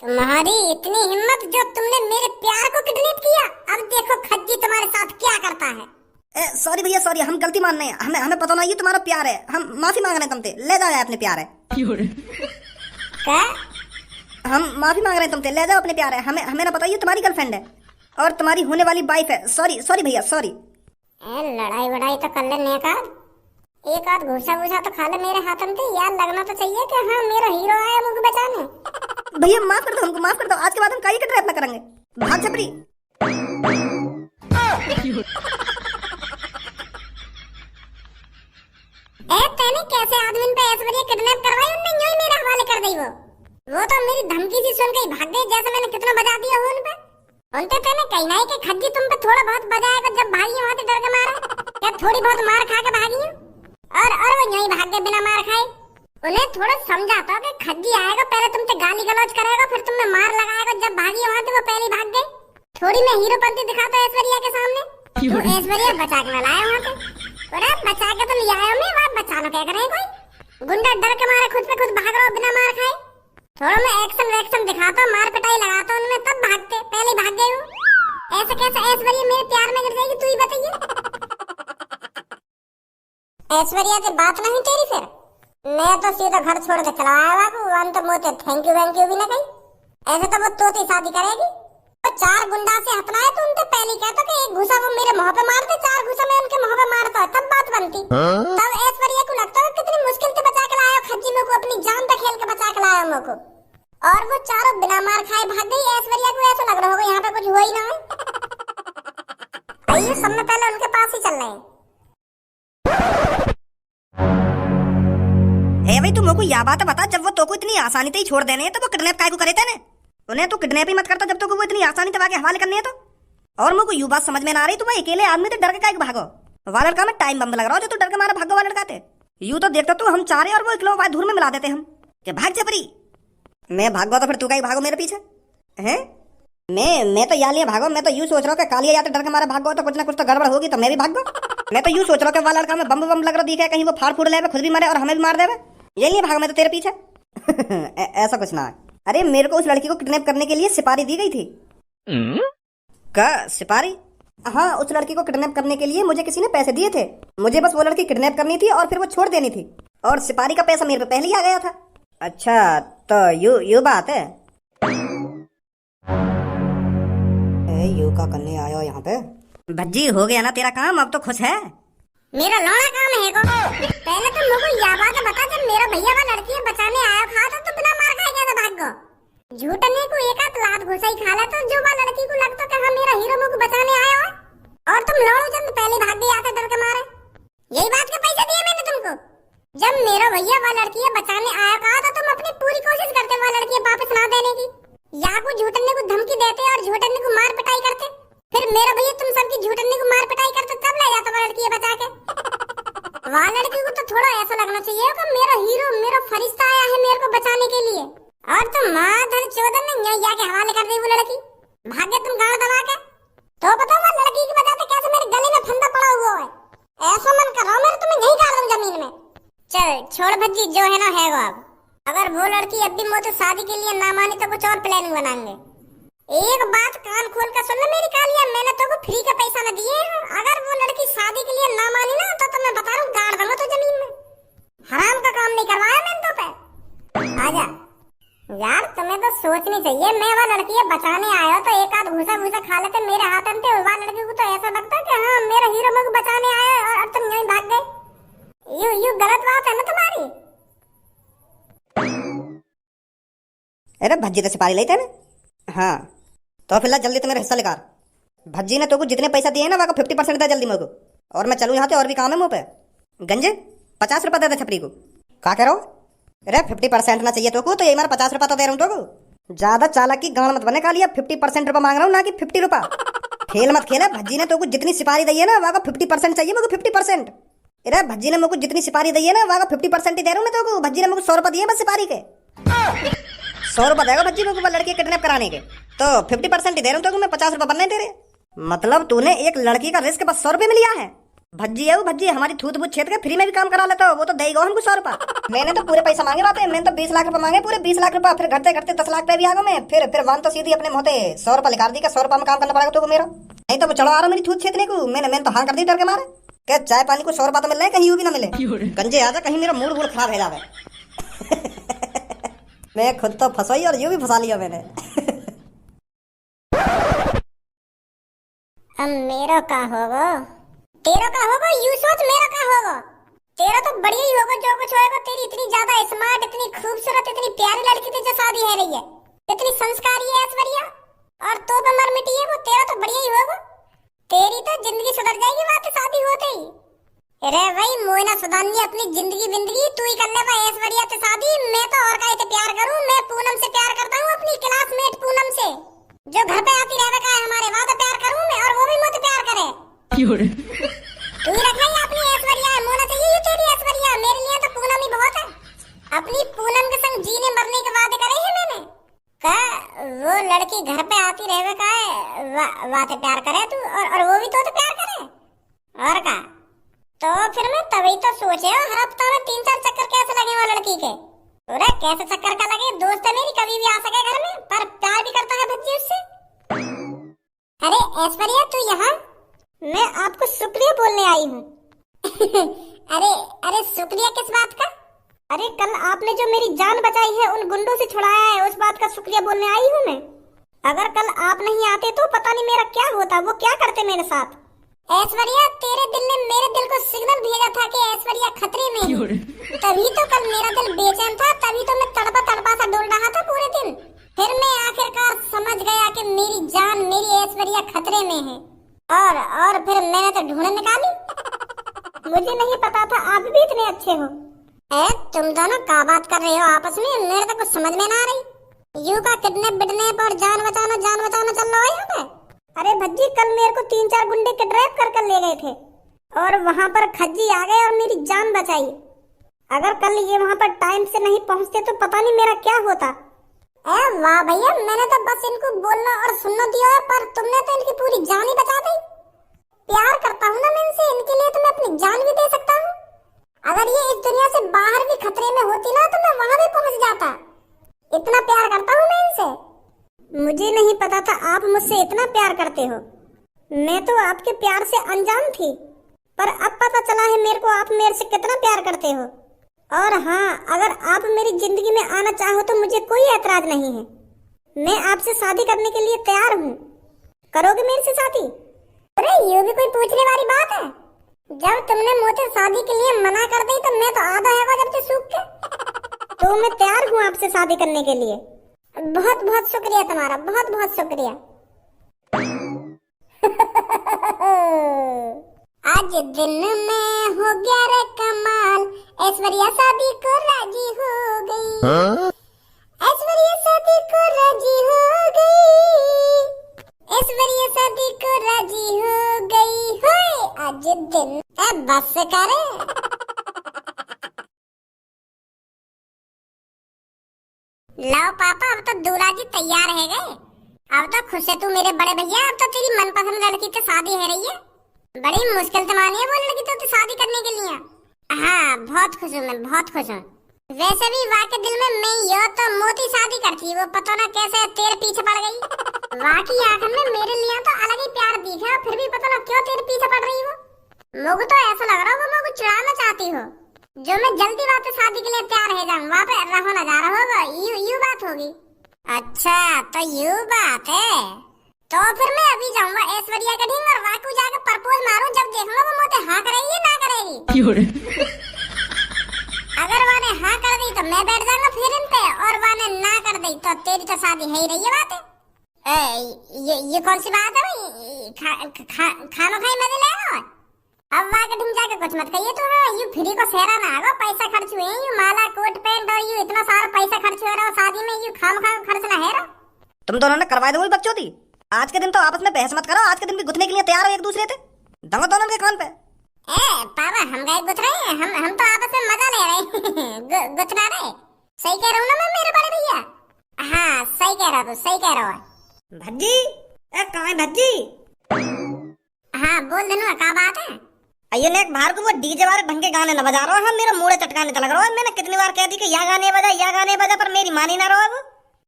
तुम्हारी इतनी हिम्मत जो तुमने मेरे प्यार को किडनैप किया। अब देखो खज्जी तुम्हारे साथ क्या करता है। सॉरी भैया सॉरी, हम गलती मान रहे हैं। हमें हमें पता नहीं तुम्हारा प्यार है। हम माफी मांग रहे हैं तुमसे। ले जाओ अपने प्यार है। क्या? हम माफी मांग रहे हैं तुमसे। ले जाओ अपने प्यार है। हमें हमें ना पता ये तुम्हारी गर्लफ्रेंड है और तुम्हारी होने वाली वाइफ है। सॉरी सॉरी भैया सॉरी। लड़ाई वड़ाई तो कर ले एक आध घूसा घूसा तो खा ले मेरे हाथ में। यार लगना तो चाहिए कि हाँ मेरा हीरो आया मुझे बचाने। भैया माफ कर दो, हमको माफ कर दो। आज के बाद हम काई का ट्रैप ना करेंगे। भाग छपरी। तेने कैसे आदमी पे ऐश्वर्या किडनैप करवाई? उनने यूं ही मेरे हवाले कर दी। वो तो मेरी धमकी सी सुन के ही भाग गई। जैसे मैंने कितना बजा दिया हो उन पे। उनते तेने कहीं ना कि खज्जी तुम पे थोड़ा बहुत बजाएगा जब भागी वहां से डर के मारा। क्या थोड़ी बहुत मार खा के भागी और वो यूं ही भाग गए बिना मार खाए। उन्हें थोड़ा समझाता कि खज्जी आएगा पहले तुमसे गाली गलौज करेगा फिर तुम्हें मार लगाएगा। जब भागी वहां से वो पहले भाग गई। थोड़ी मैं हीरोपंती दिखाता ऐश्वर्या के सामने। तू ऐश्वर्या बचा के लाया वहां से। अरे बचा के तो ले आया मैं। वहां बचाना क्या करे कोई गुंडा डर के मारे खुद पे खुद भाग रहा हो बिना मार खाए। थोड़ा मैं एक्शन वैक्शन दिखाता मार पिटाई लगाता उनमें तब भागते। पहले भाग गए वो। ऐसे कैसे ऐश्वर्या मेरे प्यार में गिर जाएगी तू ही बताइए। ऐश्वर्या से बात नहीं तेरी फिर। मैं तो सीधा घर छोड़ के चला आया बाबू। वन तो मोते थैंक यू भी ना कही। ऐसे तो वो तोती शादी करेगी। तो चार गुंडा से हथनाए तो उनसे पहले कहता कि एक घुसा वो मेरे मुंह पे मारते। चार घुसा मैं उनके मुंह पे मारता तब बात बनती। तब ऐश्वर्या को लगता है कितनी मुश्किल से बचा के लाया खज्जी मेरे को। अपनी जान पे खेल के बचा के लाया मेरे को। और वो चारों बिना मार खाए भाग गई। ऐश्वर्या को ऐसा लग रहा होगा यहाँ पे कुछ हुआ ही ना है। आइए सबसे पहले उनके पास ही चल रहे हैं। भाई तू मेरे यह बात बता, जब वो तो को इतनी आसानी से ही छोड़ देने तो वो किडनैप काय को करे थे ने? उन्हें तो किडनैप ही मत करता जब तो वो इतनी आसानी से आगे हवाले करने है तो। और मेरे को यू बात समझ में ना आ रही तू भाई अकेले आदमी तो डर के काय को भागो। वाला लड़का में टाइम बम लग रहा हो जो तू डर के मारा भागो वाला लड़का थे। यू तो देखता तू हम चारे और वो इकलो धूर में मिला देते हम कि भाग जबरी। मैं भागवा तो फिर तू कहीं भागो मेरे पीछे हैं? मैं तो यालियां भागो। मैं तो यूं सोच रहा हूँ कि कालिया या तो डर के मारा भागो तो कुछ ना कुछ तो गड़बड़ होगी तो मैं भी भागो। मैं तो यूं सोच रहा हूँ कि वाला लड़का में बम बम लग रहा दिखे कहीं वो फाड़ फूड़ ले खुद भी मारे और हमें भी मार देवे। यही भाग मैं तो तेरे पीछे। ऐसा कुछ ना है। अरे मेरे को उस लड़की को किडनैप करने के लिए सिपारी दी गई थी। का सिपारी? हाँ उस लड़की को किडनैप करने के लिए मुझे किसी ने पैसे दिए थे। मुझे बस वो लड़की किडनैप करनी थी और फिर वो छोड़ देनी थी और सिपारी का पैसा मेरे पे पहले ही आ गया था। अच्छा तो यू बात है। यू का करने आया यहाँ पे? भज्जी हो गया ना तेरा काम, अब तो खुश है। मेरा लौड़ा काम है को। पहले तो मुझे यह बात बता जब मेरा भैया वाला लड़की बचाने आया था तो बिना मार खाए गया था भाग गो। झूठने को एक आध लात घुसा ही खा ला तो जो वाला लड़की को लगता कि हाँ मेरा हीरो मुझे बचाने आया हो और तुम लौड़ो जब पहले भाग गए आते डर के मारे। यही बात के पैसे दिए मैंने तुमको। जब मेरा भैया वाला लड़की बचाने आया था तो तुम अपनी पूरी कोशिश करते वाला लड़की वापस ना देने की। या को झूठने को धमकी देते और झूठने को मार पिटाई करते। फिर मेरा भैया तुम सबकी झूठने को मार पिटाई करते तब ले जाता वाला लड़की बचा के। वाला लड़की को तो थोड़ा ऐसा लगना चाहिए कि मेरा हीरो मेरा फरिश्ता आया है मेरे को बचाने के लिए। और तुम माधर चौधर ने यहाँ जाके हवाले कर दी वो लड़की। भाग्य तुम गाड़ दबा के तो बताओ वो लड़की की वजह से कैसे मेरे गले में फंदा पड़ा हुआ है। ऐसा मन कर रहा हूँ मेरे तुम्हें यही गाड़ दूं जमीन में। चल छोड़ भज्जी जो है ना है वो। अब अगर वो लड़की अब भी मुझसे शादी के लिए ना मानी तो कुछ और प्लानिंग बनाएंगे। एक बात कान खोल कर सुन ले मेरी कालिया, मैंने तो को फ्री का पैसा न दिए हैं। अगर वो लड़की शादी के लिए ना मानी ना तो मैं बता रहा हूँ गाड़ दूंगा तो जमीन में। हराम का काम नहीं करवाया मैंने तो पे। आजा यार तुम्हें तो सोचनी चाहिए। मैं वो लड़की बचाने आया तो एक आध घुसा घुसा खा लेते मेरे हाथ में। वो लड़की को तो ऐसा लगता कि हाँ मेरा हीरो मुझे बचाने आया और अब तुम यहीं भाग गए। यू गलत बात है ना तुम्हारी। अरे भज्जी तो सिपारी लेते ना। हाँ तो फिलहाल जल्दी तो मेरा हिस्सा निकाल। भज्जी ने तो को जितने पैसा दिए ना वहाँ 50% दे जल्दी मेरे को। और मैं चलूँ यहाँ से और भी काम है मुँह पे। गंजे 50 रुपये दे दे छपरी को। क्या कह रहा हो? अरे 50% ना चाहिए तो को तो ये मारा 50 रुपये तो दे रहा हूँ तो को। ज्यादा चालाक की गाड़ मत बने का लिया। 50% रुपये मांग रहा हूँ ना कि 50 रुपये। खेल मत खेला। भज्जी ने तो को जितनी सिपारी दी है ना वहाँ 50% चाहिए मेरे को 50%। अरे भज्जी ने मेरे को जितनी सिपारी दी है ना वहाँ 50% ही दे रहा हूँ मैं तो। भज्जी ने मेरे को 100 रुपये दिए बस सिपारी के। 100 रुपये देगा भज्जी मेरे को लड़की किडनैप कराने के तो 50% ही दे रहा हूँ तो मैं 50 रुपये बनने दे रहे। मतलब तूने एक लड़की का रिस्क बस 100 रुपये में लिया है। भज्जी है वो भज्जी, हमारी थूत बूथ छेद के फ्री में भी काम करा लेता हो, वो तो देगा हमको 100 रुपया। मैंने तो पूरे पैसा मांगे बातें, मैंने तो 20 लाख रुपए मांगे, पूरे 20 लाख रुपया, फिर घटते घटते 10 लाख पे भी आ गया मैं। फिर वन तो सीधी अपने मोते 100 रुपया निकाल दी, 100 रुपया में काम करना पड़ेगा तो मेरा, नहीं तो चढ़ा आ रहा मेरी थूत छेदने को। मैंने तो हाँ कर दी डर के मारे, क्या चाय पानी को 100 रुपया तो मिल रहा है, कहीं यूं भी ना मिले, गंजे आजा कहीं मेरा मूड वूड खराब है जावे। मैं खुद तो फंसाई और यूं भी फंसा लिया मैंने। अब मेरा का होगा, तेरा का होगा, यू सोच मेरा का होगा। तेरा तो बढ़िया ही होगा जो कुछ होगा। तेरी इतनी ज्यादा स्मार्ट, इतनी खूबसूरत, इतनी प्यारी लड़की थी जो शादी है रही है, इतनी संस्कारी है ऐश्वर्या, और तो पे मर मिटी है वो। तेरा तो बढ़िया ही होगा, तेरी तो जिंदगी सुधर जाएगी बात शादी होते ही। अरे भाई मोइना सुधारनी अपनी जिंदगी बिंदगी, तू ही कर ले भाई ऐश्वर्या से शादी। मैं तो और काहे से प्यार करूं, मैं पूनम से प्यार करता हूं, अपनी क्लासमेट पूनम से, जो घर पे आती रहवे का है हमारे, वहां तो प्यार करूं मैं, और वो भी मुझसे प्यार करे। तू ही रखा है अपनी ऐश्वर्या, मोना चाहिए ये तेरी ऐश्वर्या, मेरे लिए तो पूनम ही बहुत है। अपनी पूनम के संग जीने मरने के वादे करे हैं मैंने। का वो लड़की घर पे आती रहवे का है, वाते प्यार करे तू, और वो भी तो प्यार करे, और का। तो फिर मैं तभी तो सोचे हर हफ्ता में 3-4 चक्कर कैसे लगे वो लड़की के। अरे कैसे चक्कर का लगे, दोस्त है मेरी, कभी भी आ सके घर में, पर प्यार भी करता है भज्जी उससे। अरे ऐश्वर्या तू यहाँ, मैं आपको शुक्रिया बोलने आई हूँ। अरे शुक्रिया किस बात का? अरे कल आपने जो मेरी जान बचाई है, उन गुंडों से छुड़ाया है, उस बात का शुक्रिया बोलने आई हूँ मैं। अगर कल आप नहीं आते तो पता नहीं मेरा क्या होता, वो क्या करते मेरे साथ। ऐश्वर्या तेरे दिल ने मेरे दिल को सिग्नल भेजा था कि ऐश्वर्या खतरे में है, तभी तो कल मेरा दिल बेचैन था, तभी तो मैं तड़पा तड़पा सा डोल रहा था पूरे दिन। फिर मैं आखिरकार समझ गया कि मेरी जान, मेरी ऐश्वर्या खतरे में है, और फिर मैंने तो ढूंढ निकाली। मुझे नहीं पता था आप भी इतने अच्छे हो। तुम दोनों क्या बात कर रहे हो आपस में, मेरे तो कुछ समझ में ना आ रही। यू का किडनैप बिडनैप और जान बचाना चल रहा है यहाँ पे। अरे भज्जी कल मेरे को 3-4 गुंडे किडनैप कर ले गए थे, और वहाँ पर खज्जी आ गए और मेरी जान बचाई। अगर कल ये वहाँ पर टाइम से नहीं पहुँचते तो पता नहीं मेरा क्या होता। वाह भैया, मैंने तो बस इनको बोलना और सुनना दिया है, पर तुमने तो इनकी पूरी जान ही बचा दी। प्यार करता हूँ ना मैं इनसे, इनके लिए तो मैं अपनी जान भी दे सकता हूँ। अगर ये इस दुनिया से बाहर भी खतरे में होती ना तो मैं वहाँ भी पहुँच जाता। इतना प्यार करता हूँ मैं इनसे। मुझे नहीं पता था आप मुझसे इतना प्यार करते हो, मैं तो आपके प्यार से अनजान थी, पर अब पता चला है मेरे को आप मेरे से कितना प्यार करते हो। और हाँ, अगर आप मेरी जिंदगी में आना चाहो तो मुझे कोई ऐतराज नहीं है, मैं आपसे शादी करने के लिए तैयार हूँ। करोगे मेरे से शादी? अरे ये भी कोई पूछने वाली बात है? जब तुमने मुझे शादी के लिए मना कर दी तो मैं तो आधा है जब से सूख के। तो मैं तैयार हूँ आपसे शादी करने के लिए। बहुत बहुत शुक्रिया तुम्हारा, बहुत बहुत शुक्रिया। आज दिन में हो गया रे कमाल, ऐश्वर्या शादी को राजी हो गई। ऐश्वर्या शादी को राजी हो गई, ऐश्वर्या शादी को राजी हो गई। होए आज दिन बस करे। लो पापा, अब तो दूल्हा जी तैयार है गए। अब तो खुश है तू मेरे बड़े भैया, अब तो तेरी मनपसंद लड़की से शादी है रही है। बड़ी मुश्किल से मानी है वो लड़की तो शादी करने के लिए। हाँ बहुत खुश हूँ मैं, बहुत खुश हूँ। वैसे भी वाके दिल में मैं यो तो मोती शादी करती, वो पता ना कैसे तेरे पीछे पड़ गई। वाकी आंखों में मेरे लिए तो अलग ही प्यार दिखा, फिर भी पता ना क्यों तेरे पीछे पड़ रही हो। मुझे तो ऐसा लग रहा है वो मुझे चुराना चाहती हो, जो मैं जल्दी बात शादी के लिए तैयार है जाऊँ, वहाँ पे रहो ना जा रहा होगा, यू बात होगी। अच्छा तो यू बात है, तो फिर मैं अभी जाऊंगा ऐश्वर्या के ढींग और वाकू जाकर प्रपोज मारूं, जब देखूंगा वो मुझे हाँ करेगी ना करेगी। अगर वाने हाँ कर दी तो मैं बैठ जाऊंगा फिर इन पे, और वाने ना कर दी तो तेरी तो शादी है ही रही है बात है। ये कौन सी बात है भाई, खानो खाई मजे ले लो। अब वाके ढींग जाके कुछ मत कहिए तो, यू फ्री को सहरा ना आगो, पैसा खर्च हुए, यू माला कोट पैंट और यू इतना सारा पैसा खर्च हो रहा है शादी में, यू खाम खर्च ना है। तुम दोनों ने करवाए दो बकचोदी। आज के दिन तो आपस में बहस मत करो, आज के दिन भी गुथने के लिए तैयार हो एक दूसरे से, दंगो दोनों के कान पे। पापा हम गए गुथ रहे हैं, हम तो आपस में मजा ले रहे हैं। गुथना रहे, सही कह रहा हूँ ना मैं मेरे बड़े भैया? हाँ सही कह रहा, तू सही कह रहा है। भज्जी कहाँ है भज्जी? हाँ बोल देना क्या बात है? अयो ने बाहर को वो डीजे वाले ढंग के गाने न बजा रहा है, मेरा मुंह चटकाने तो लग रहा है। मैंने कितनी बार कह दी कि या गाने बजा, पर मेरी मानी ना रहो। अब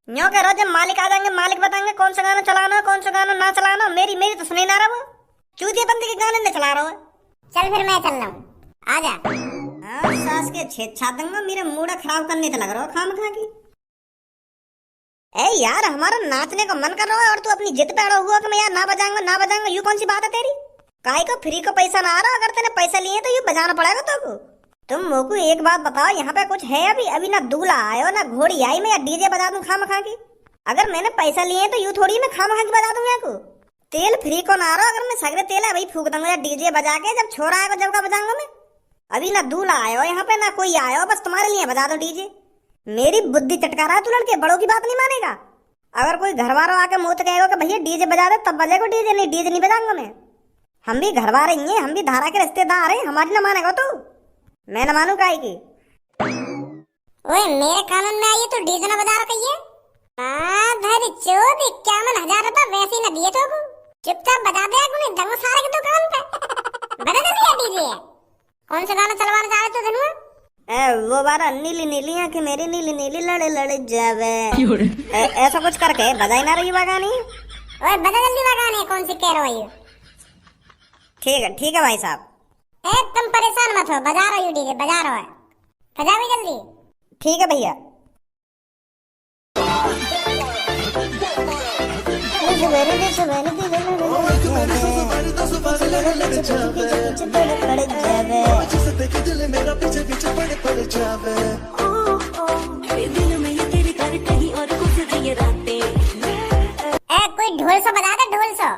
यूं कह रहा जब मालिक आ जाएंगे मालिक बताएंगे कौन सा गाना चलाना कौन सा गाना ना चलाना। मेरी तो सुनी ना रहा वो चूतिया बंदी के गाने न चला रहा है। चल फिर मैं चल रहा हूँ, आजा। सास के छेद छा दूंगा, मेरे मूड खराब करने तो लग रहा है खाम खा की। ए यार हमारा नाचने का मन कर रहा है और तू अपनी जिद पे अड़ा हुआ कि मैं यार ना बजाऊंगा। यूं कौन सी बात है तेरी? काहे को फ्री को पैसा ना आ रहा? अगर तेने पैसा लिए तो ये बजाना पड़ेगा तो तुम मोकू एक बात बताओ, यहाँ पे कुछ है अभी ना दूल्हा आयो ना घोड़ी आई, मैं या डीजे बजा दूं खाम खा की? अगर मैंने पैसा लिए तो यूं थोड़ी मैं खाम खा की बजा दूंगा को। तेल फ्री को ना आ रहा, अगर मैं सगरे तेल है वही फूक दूंगा या डीजे बजा के जब छोरा आएगा जब का बजाऊंगा मैं। अभी ना दूल्हा आयो यहाँ पे ना कोई आयो, बस तुम्हारे लिए बजा दो डीजे। मेरी बुद्धि चटका रहा है तू लड़के, बड़ों की बात नहीं मानेगा। अगर कोई घर वालों आके मुंह तो कहेगा कि भैया डीजे बजा दे तब बजेगा डीजे, नहीं डीजे नहीं बजाऊंगा मैं। हम भी घर वाले ही हैं, हम भी धारा के रिश्तेदार हैं, हमारी ना मानेगा तू? मैं न मानू काहे की? ओए मेरे कानून में आई तो डीजे ना बजा रहा कहिए। धरी चोद 51,000 रुपए वैसे ही न दिए तो चुपचाप बजा दे गुने दंग सारे की दुकान पे बजा दे दिया डीजे। कौन सा गाना चलवाना चाह रहे तू धनुआ? वो बारा नीली नीली आंखें मेरी नीली नीली लड़े लड़े जावे, ऐसा कुछ करके बजाई ना रही बगानी। ओए बजा जल्दी बगाने, कौन सी कह रही हो? ठीक है भाई साहब। तुम परेशान मत हो, बजा रहा हूँ डीजे, बजा रहा है, बजा भी जल्दी। ठीक है भैया। कोई ढोल सा बजा दे, ढोल सा।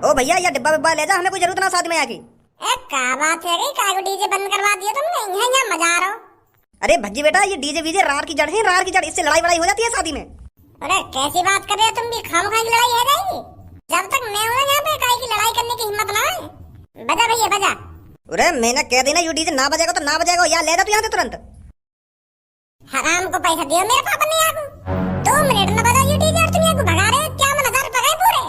ओ भैया ये डिब्बा बिब्बा ले जा, हमें कोई जरूरत ना साथ में आके। क्या बात है गई, काय को डीजे बंद करवा दिया तुमने? यहाँ मजा आ रहा हो। अरे भज्जी बेटा ये डीजे वीजे रार की जड़ है, रार की जड़, इससे लड़ाई वड़ाई हो जाती है शादी में। अरे कैसी बात कर रहे हो तुम भी, खामखा की लड़ाई हो जाएगी। जब तक मैं हूँ यहाँ पे काय की लड़ाई करने की हिम्मत ना है। बजा भैया बजा। अरे मैंने कह देना ये डीजे ना बजेगा तो ना बजेगा, या ले जा तू यहाँ से तुरंत। हराम को पैसा दियो मेरे पापा ने यहाँ को 2 मिनट में बजा ये डीजे और तुम यहाँ को भगा रहे हो। 51,000 रुपए गए पूरे।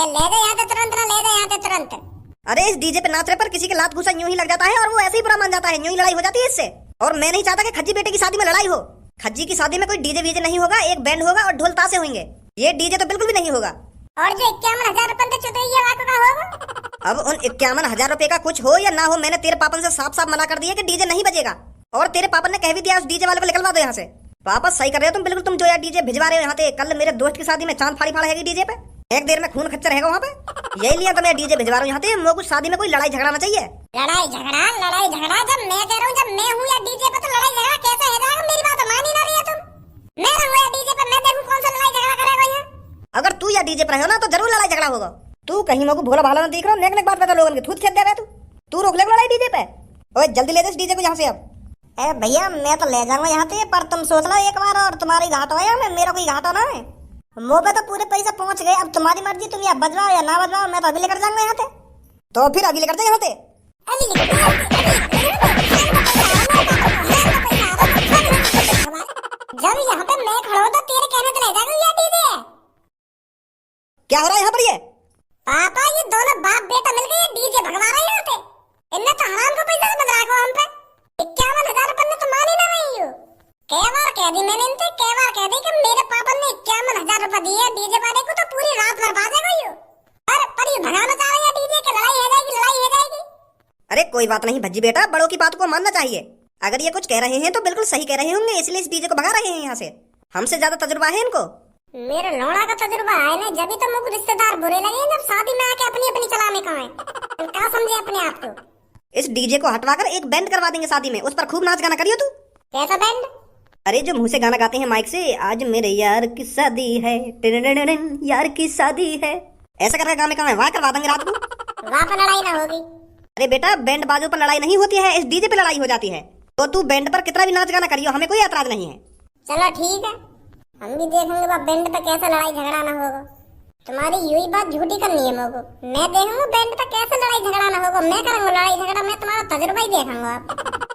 ले दे यहाँ से तुरंत, ना ले दे यहाँ से तुरंत। अरे इस डीजे पे नाचने पर किसी के लात घुसा यूं ही लग जाता है और वो ऐसे ही बुरा मान जाता है, यूं ही लड़ाई हो जाती है इससे। और मैं नहीं चाहता कि खज्जी बेटे की शादी में लड़ाई हो। खज्जी की शादी में कोई डीजे वीजे नहीं होगा, एक बैंड होगा और ढोल ताशे होंगे। ये डीजे तो बिल्कुल भी नहीं होगा। और जो 51,000 रुपए चुतैया वाको का होगा। अब उन 51,000 रुपए का कुछ हो या ना हो, मैंने तेरे पापन से साफ साफ मना कर दिया कि डीजे नहीं बजेगा। और तेरे पापन ने कह भी दिया उस डीजे वाले को निकलवा दो यहाँ से। पापा सही कर रहे हो तुम बिल्कुल, तुम जो यार डीजे भिजवा रहे हो यहाँ पे। कल मेरे दोस्त की शादी में चांद फाड़ी फाड़ा है डीजे पे, एक देर में खून खच्चर रहेगा वहाँ पे। यही लिया तो मैं डीजे भिजवा रहा हूँ यहाँ पे। वो कुछ शादी में कोई लड़ाई झगड़ा ना चाहिए। लड़ाई झगड़ा जब मैं कह रहा हूँ, जब मैं हूँ या डीजे पे तो लड़ाई झगड़ा कैसे हो जाएगा? मेरी बात मान ही ना रही है तुम। मैं रहूँ या डीजे पे, मैं देखूँ कौन सा लड़ाई झगड़ा करेगा यहाँ। अगर तू या डीजे पर हो ना तो जरूर लड़ाई झगड़ा होगा। तू कहीं मोको भोला भाला ना दिख रहा, नेक बात बता लोगों के थूत खेत दे रहा तू रोक ले लड़ाई डीजे पे। ओए जल्दी ले जा डीजे को यहाँ से अब। ए भैया मैं तो ले जाऊंगा यहाँ से, पर तुम सोच लो एक बार और तुम्हारी घाट हो या मेरा कोई घाट हो ना है। मुँह पे तो पूरे पैसे पहुंच गए, अब तुम्हारी मर्जी, तुम या बजवाओ या ना बजवाओ, मैं तो अभी लेकर जाऊंगा यहाँ से। तो फिर अभी लेकर जाए यहाँ से। जब यहाँ पे मैं खड़ा हूँ तो तेरे कहने से ले जाएगा ये डीजे। क्या हो रहा है यहाँ पर? ये पापा ये दोनों बाप बेटा मिलकर ये डीजे भगवा रहे हैं यहाँ पे। इनने तो हराम को पैसा से बदला को हम पे 51,000 रुपए ने तो मान ही ना रही हो। कई बार कह दी मैंने इनसे, कई बार कह दी कि मेरे पापा ने 51,000 रुपए दिए डीजे वाले को तो पूरी रात बर्बाद है गई हो। पर ये भगाना चाह रहे हैं डीजे की, लड़ाई हो जाएगी, लड़ाई हो जाएगी। अरे कोई बात नहीं भज्जी बेटा, बड़ों की बात को मानना चाहिए। अगर ये कुछ कह रहे हैं तो बिल्कुल सही कह रहे होंगे, इसलिए इस डीजे को भगा रहे हैं यहाँ से। हमसे ज्यादा तजुर्बा है इनको। मेरे लौड़ा का तजुर्बा है ना, जब तो मुझे रिश्तेदार बुरे लगे जब शादी में आके अपनी अपनी चलाने का है। क्या समझे अपने आप को? इस डीजे को हटवाकर एक बैंड करवा देंगे शादी में, उस पर खूब नाच गाना करियो तू। कैसा बैंड? अरे जो मुंह से गाना गाते हैं माइक से, आज मेरे यार की शादी है, यार की शादी है, ऐसा करके गाने का वहाँ करवा देंगे रात को। वहाँ पर लड़ाई ना होगी। अरे बेटा बैंड बाजू पर लड़ाई नहीं होती है, इस डीजे पे लड़ाई हो जाती है। तो तू बैंड पर कितना भी नाच गाना करियो, हमें कोई एतराज नहीं है। चलो ठीक है, हम भी देखेंगे बैंड पे कैसे लड़ाई झगड़ा ना होगा। तुम्हारी यही बात झूठी करनी है मेरे को। मैं देखूंगा बैंड पे कैसे लड़ाई झगड़ा ना होगा। मैं करूंगा लड़ाई झगड़ा, मैं तुम्हारा तजुर्बा ही देखूंगा।